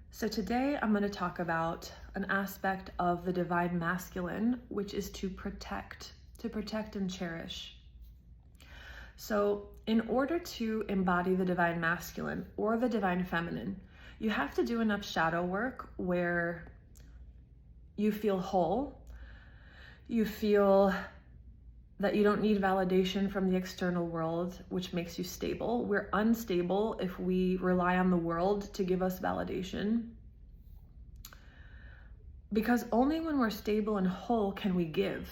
So today I'm going to talk about an aspect of the divine masculine, which is to protect and cherish. So in order to embody the divine masculine or the divine feminine, you have to do enough shadow work where you feel whole, you feel that you don't need validation from the external world, which makes you stable. We're unstable if we rely on the world to give us validation. Because only when we're stable and whole can we give.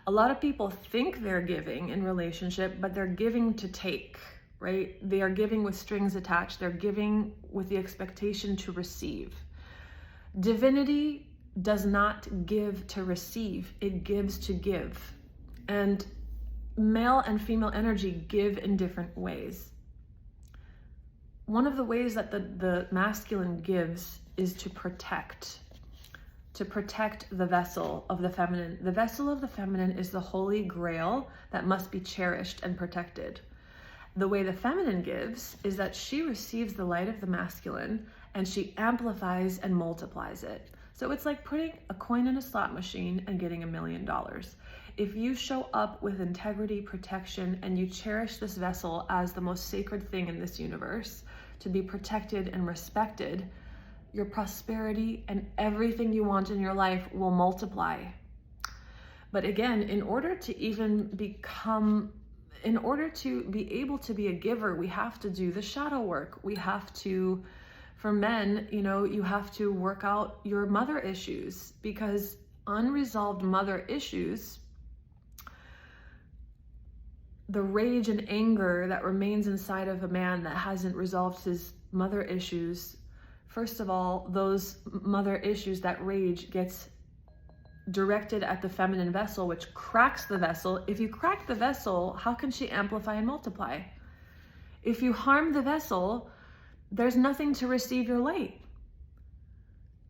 A lot of people think they're giving in relationship, but they're giving to take, right? They are giving with strings attached. They're giving with the expectation to receive. Divinity does not give to receive, it gives to give. And male and female energy give in different ways. One of the ways that the masculine gives is to protect the vessel of the feminine. The vessel of the feminine is the holy grail that must be cherished and protected. The way the feminine gives is that she receives the light of the masculine and she amplifies and multiplies it. So it's like putting a coin in a slot machine and getting $1 million. If you show up with integrity, protection, and you cherish this vessel as the most sacred thing in this universe, to be protected and respected, your prosperity and everything you want in your life will multiply. But again, in order to be able to be a giver, we have to do the shadow work. We have to, for men, you have to work out your mother issues, because unresolved mother issues, the rage and anger that remains inside of a man that hasn't resolved his mother issues, first of all, those mother issues, that rage gets directed at the feminine vessel, which cracks the vessel. If you crack the vessel, how can she amplify and multiply? If you harm the vessel, there's nothing to receive your light.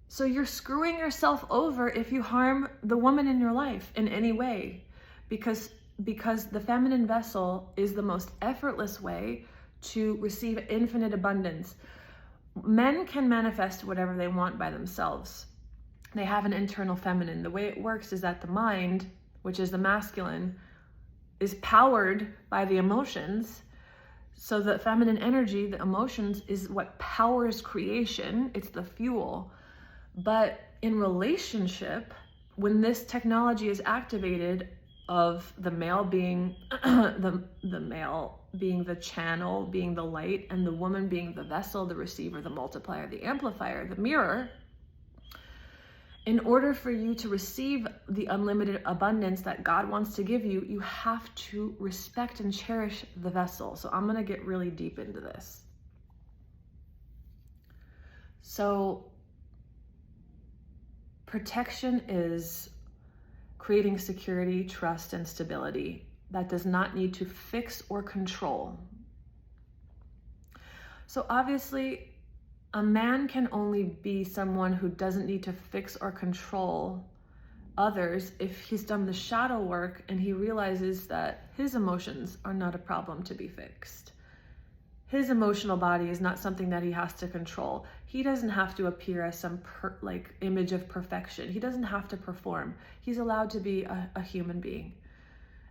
So you're screwing yourself over if you harm the woman in your life in any way, because the feminine vessel is the most effortless way to receive infinite abundance. Men can manifest whatever they want by themselves. They have an internal feminine. The way it works is that the mind, which is the masculine, is powered by the emotions. So the feminine energy, the emotions, is what powers creation. It's the fuel. But in relationship, when this technology is activated, of the male being the male being the channel, being the light, and the woman being the vessel, the receiver, the multiplier, the amplifier, the mirror, in order for you to receive the unlimited abundance that God wants to give you, you have to respect and cherish the vessel. So I'm going to get really deep into this. So protection is creating security, trust, and stability that does not need to fix or control. So obviously, a man can only be someone who doesn't need to fix or control others if he's done the shadow work and he realizes that his emotions are not a problem to be fixed. His emotional body is not something that he has to control. He doesn't have to appear as some image of perfection. He doesn't have to perform. He's allowed to be a human being,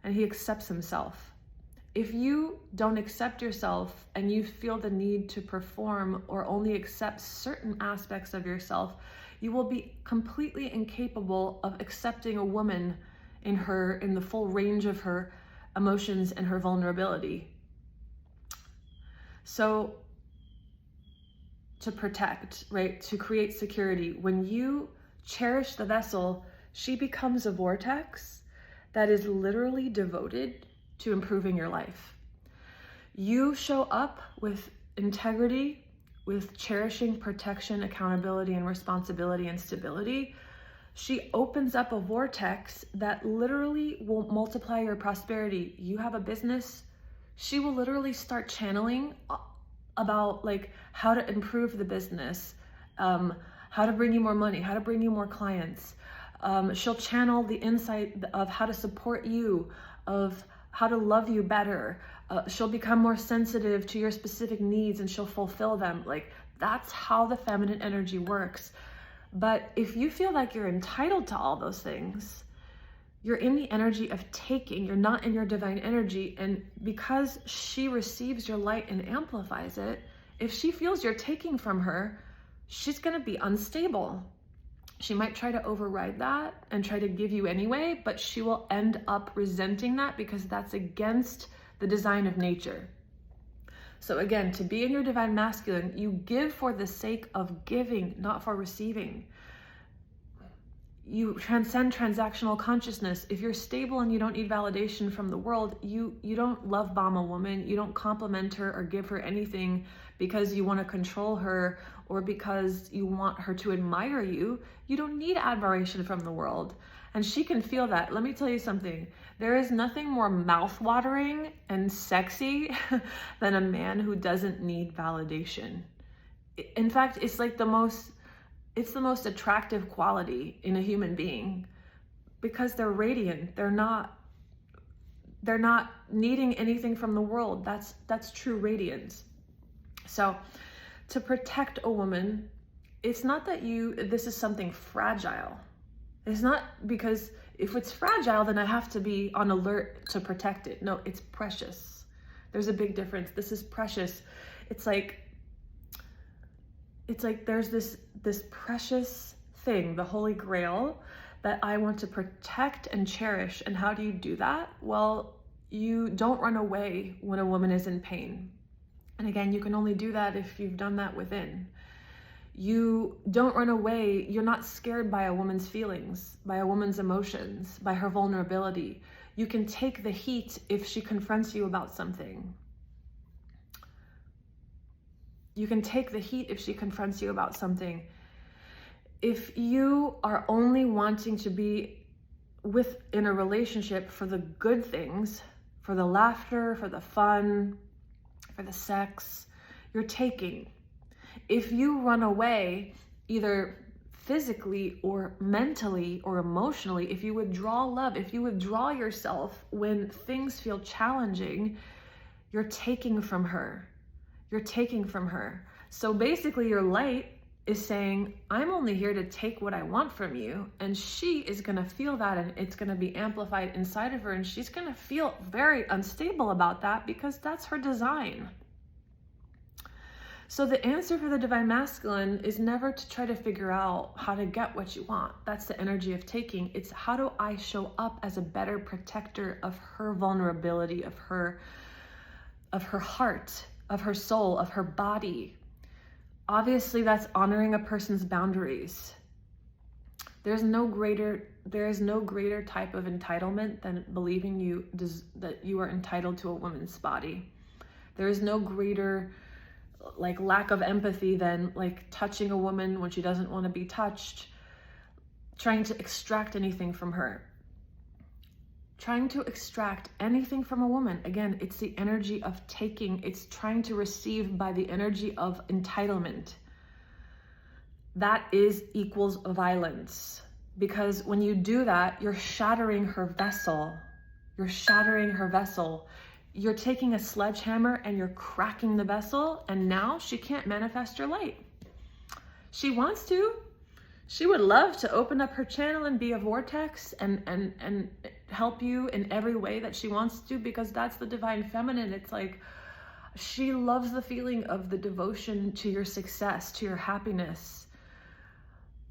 and he accepts himself. If you don't accept yourself and you feel the need to perform or only accept certain aspects of yourself, you will be completely incapable of accepting a woman in the full range of her emotions and her vulnerability. So to protect, right, to create security, when you cherish the vessel, she becomes a vortex that is literally devoted to improving your life. You show up with integrity, with cherishing, protection, accountability, and responsibility and stability. She opens up a vortex that literally will multiply your prosperity. You have a business, she will literally start channeling about how to improve the business, how to bring you more money, how to bring you more clients. She'll channel the insight of how to support you, of how to love you better. She'll become more sensitive to your specific needs and she'll fulfill them. That's how the feminine energy works. But if you feel like you're entitled to all those things, you're in the energy of taking, you're not in your divine energy. And because she receives your light and amplifies it, if she feels you're taking from her, she's going to be unstable. She might try to override that and try to give you anyway, but she will end up resenting that because that's against the design of nature. So again, to be in your divine masculine, you give for the sake of giving, not for receiving. You transcend transactional consciousness. If you're stable and you don't need validation from the world, you don't love bomb a woman, you don't compliment her or give her anything because you want to control her or because you want her to admire you. You don't need admiration from the world. And she can feel that. Let me tell you something. There is nothing more mouth-watering and sexy than a man who doesn't need validation. In fact, it's like the most attractive quality in a human being because they're radiant. They're not needing anything from the world. That's true radiance. So to protect a woman, it's not that this is something fragile. It's not because if it's fragile, then I have to be on alert to protect it. No, it's precious. There's a big difference. This is precious. It's like there's this precious thing, the Holy Grail, that I want to protect and cherish. And how do you do that? Well, you don't run away when a woman is in pain. And again, you can only do that if you've done that within. You don't run away. You're not scared by a woman's feelings, by a woman's emotions, by her vulnerability. You can take the heat if she confronts you about something. You can take the heat if she confronts you about something. If you are only wanting to be in a relationship for the good things, for the laughter, for the fun, for the sex, you're taking. If you run away, either physically or mentally or emotionally, if you withdraw love, if you withdraw yourself when things feel challenging, you're taking from her. You're taking from her. So basically your light is saying, I'm only here to take what I want from you. And she is going to feel that, and it's going to be amplified inside of her. And she's going to feel very unstable about that because that's her design. So the answer for the divine masculine is never to try to figure out how to get what you want. That's the energy of taking. It's how do I show up as a better protector of her vulnerability, of her heart, of her soul, of her body. Obviously, that's honoring a person's boundaries. There is no greater type of entitlement than believing that you are entitled to a woman's body. There is no greater lack of empathy than touching a woman when she doesn't want to be touched, trying to extract anything from her. Trying to extract anything from a woman. Again, it's the energy of taking. It's trying to receive by the energy of entitlement. That equals violence. Because when you do that, you're shattering her vessel. You're shattering her vessel. You're taking a sledgehammer and you're cracking the vessel, and now she can't manifest her light. She wants to. She would love to open up her channel and be a vortex and help you in every way that she wants to, because that's the divine feminine. It's like she loves the feeling of the devotion to your success, to your happiness.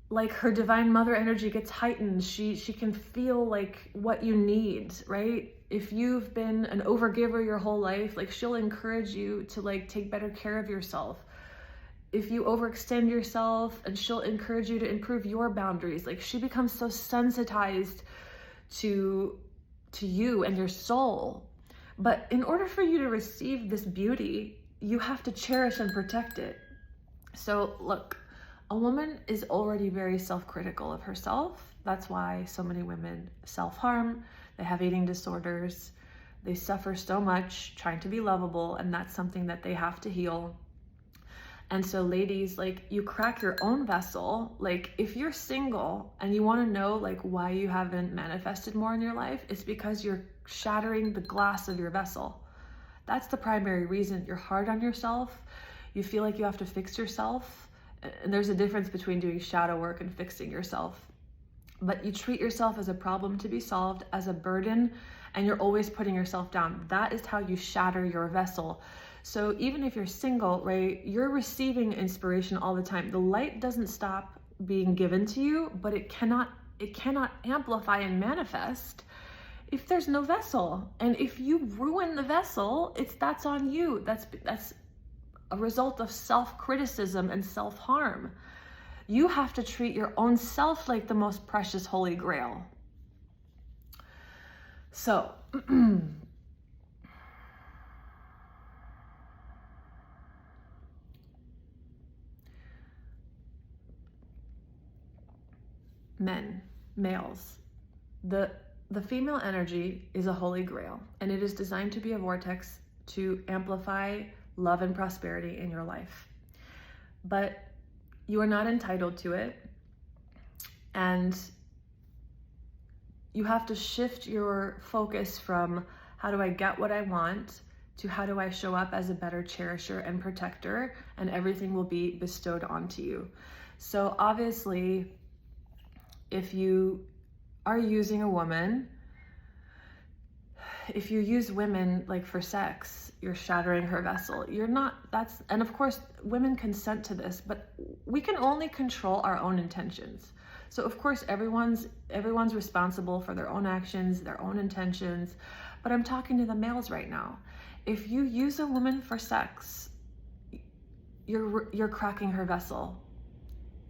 Like her divine mother energy gets heightened. She can feel what you need, right? If you've been an overgiver your whole life, she'll encourage you to take better care of yourself. If you overextend yourself, and she'll encourage you to improve your boundaries. She becomes so sensitized to you and your soul. But in order for you to receive this beauty, you have to cherish and protect it. So look, a woman is already very self-critical of herself. That's why so many women self-harm. They have eating disorders. They suffer so much trying to be lovable, and that's something that they have to heal. And so ladies, you crack your own vessel. If you're single and you want to know why you haven't manifested more in your life, it's because you're shattering the glass of your vessel. That's the primary reason. You're hard on yourself. You feel like you have to fix yourself. And there's a difference between doing shadow work and fixing yourself. But you treat yourself as a problem to be solved, as a burden, and you're always putting yourself down. That is how you shatter your vessel. So even if you're single, right, you're receiving inspiration all the time. The light doesn't stop being given to you, but it cannot amplify and manifest if there's no vessel. And if you ruin the vessel, that's on you. That's a result of self-criticism and self-harm. You have to treat your own self like the most precious holy grail. So, males, the female energy is a holy grail, and it is designed to be a vortex to amplify love and prosperity in your life. But you are not entitled to it, and you have to shift your focus from how do I get what I want to how do I show up as a better cherisher and protector, and everything will be bestowed onto you. So obviously, if you are using a woman, if you use women like for sex, you're shattering her vessel. You're not, and of course women consent to this, but we can only control our own intentions. So of course everyone's responsible for their own actions, their own intentions, but I'm talking to the males right now. If you use a woman for sex, you're cracking her vessel.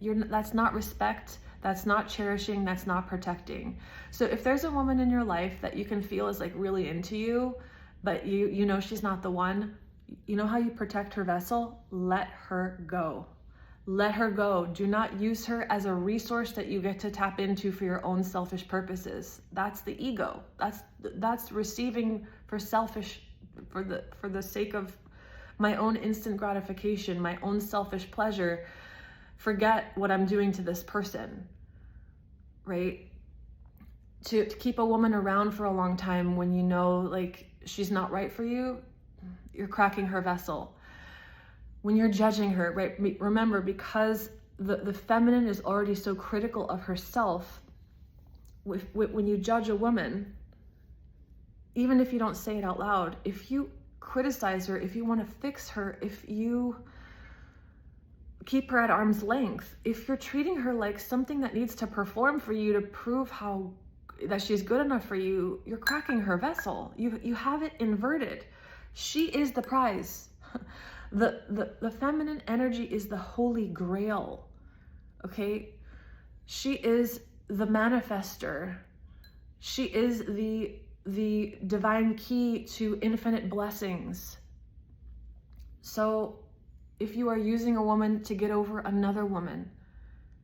That's not respect. That's not cherishing, that's not protecting. So if there's a woman in your life that you can feel is like really into you, but you know she's not the one, you know how you protect her vessel? Let her go. Let her go. Do not use her as a resource that you get to tap into for your own selfish purposes. That's the ego. That's receiving for the sake of my own instant gratification, my own selfish pleasure. Forget what I'm doing to this person, right? To keep a woman around for a long time when you know like she's not right for you, you're cracking her vessel. When you're judging her, right? Remember, because the feminine is already so critical of herself, when you judge a woman, even if you don't say it out loud, if you criticize her, if you want to fix her, if you keep her at arm's length, if you're treating her like something that needs to perform for you to prove that she's good enough for you, you're cracking her vessel. You have it inverted. She is the prize. The feminine energy is the holy grail. Okay? She is the manifester. She is the divine key to infinite blessings. So if you are using a woman to get over another woman,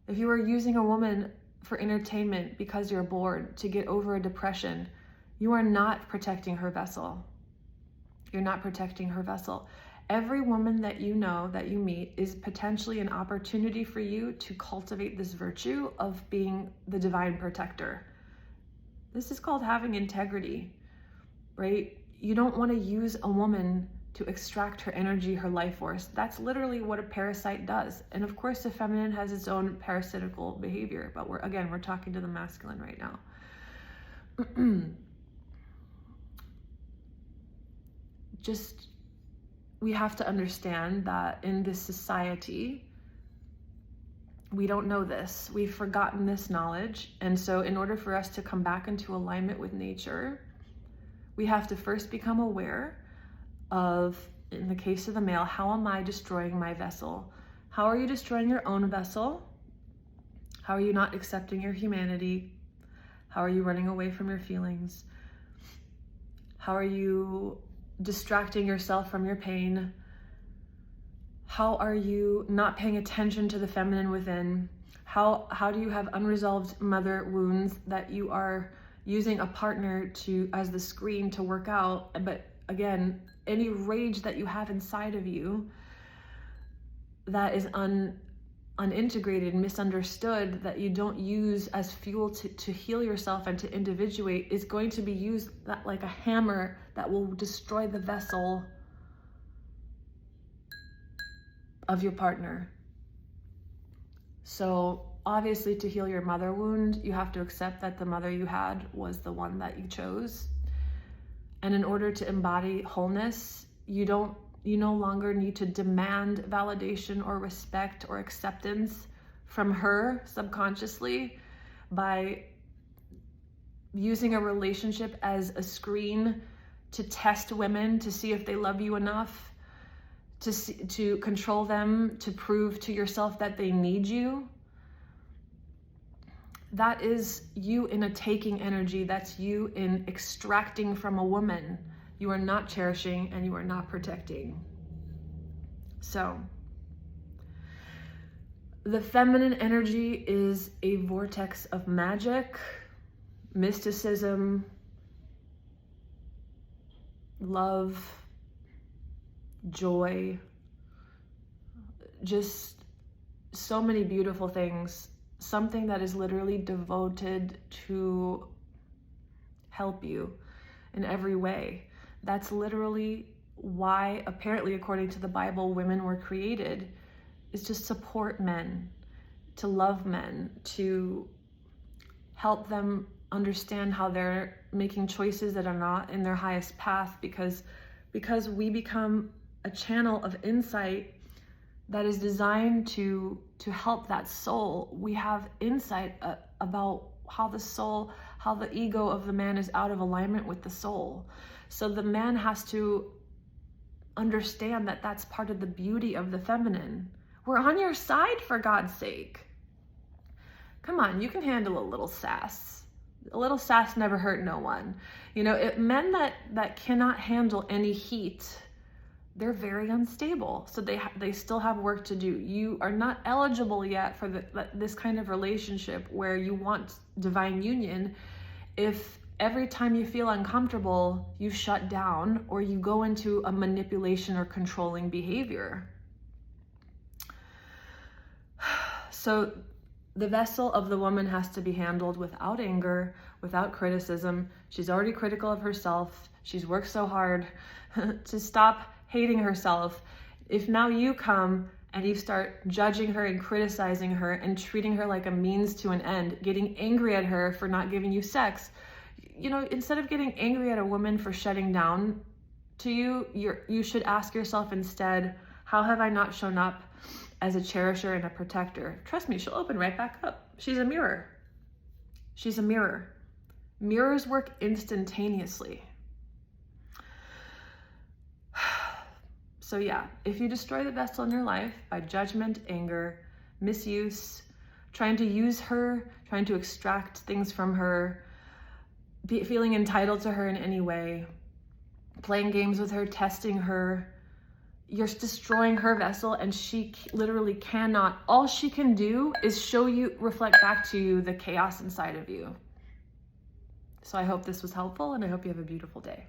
if you are using a woman for entertainment because you're bored to get over a depression, you are not protecting her vessel. You're not protecting her vessel. Every woman that you know, that you meet, is potentially an opportunity for you to cultivate this virtue of being the divine protector. This is called having integrity, right? You don't want to use a woman to extract her energy, her life force. That's literally what a parasite does. And of course, the feminine has its own parasitical behavior, but we're talking to the masculine right now. We have to understand that in this society, we don't know this. We've forgotten this knowledge. And so in order for us to come back into alignment with nature, we have to first become aware of, in the case of the male, how am I destroying my vessel? How are you destroying your own vessel? How are you not accepting your humanity? How are you running away from your feelings? How are you distracting yourself from your pain? How are you not paying attention to the feminine within? How do you have unresolved mother wounds that you are using a partner as the screen to work out? But again, any rage that you have inside of you that is unintegrated, misunderstood, that you don't use as fuel to heal yourself and to individuate, is going to be used like a hammer that will destroy the vessel. of your partner. So obviously, to heal your mother wound, you have to accept that the mother you had was the one that you chose. And in order to embody wholeness, you no longer need to demand validation or respect or acceptance from her subconsciously by using a relationship as a screen to test women to see if they love you enough, to control them, to prove to yourself that they need you. That is you in a taking energy. That's you in extracting from a woman. You are not cherishing and you are not protecting. So, the feminine energy is a vortex of magic, mysticism, love, joy, just so many beautiful things. Something that is literally devoted to help you in every way. That's literally why, apparently, according to the Bible, women were created, is to support men, to love men, to help them understand how they're making choices that are not in their highest path, because we become a channel of insight that is designed to help that soul. We have insight about how the ego of the man is out of alignment with the soul. So the man has to understand that that's part of the beauty of the feminine. We're on your side, for God's sake. Come on, you can handle a little sass. A little sass never hurt no one. Men that cannot handle any heat, they're very unstable. So they still have work to do. You are not eligible yet for this kind of relationship where you want divine union if every time you feel uncomfortable, you shut down or you go into a manipulation or controlling behavior. So the vessel of the woman has to be handled without anger, without criticism. She's already critical of herself. She's worked so hard to stop hating herself. If now you come and you start judging her and criticizing her and treating her like a means to an end, getting angry at her for not giving you sex, instead of getting angry at a woman for shutting down to you, you should ask yourself instead, how have I not shown up as a cherisher and a protector? Trust me, she'll open right back up. She's a mirror. She's a mirror. Mirrors work instantaneously. So yeah, if you destroy the vessel in your life by judgment, anger, misuse, trying to use her, trying to extract things from her, feeling entitled to her in any way, playing games with her, testing her, you're destroying her vessel, and she literally cannot. All she can do is reflect back to you the chaos inside of you. So I hope this was helpful, and I hope you have a beautiful day.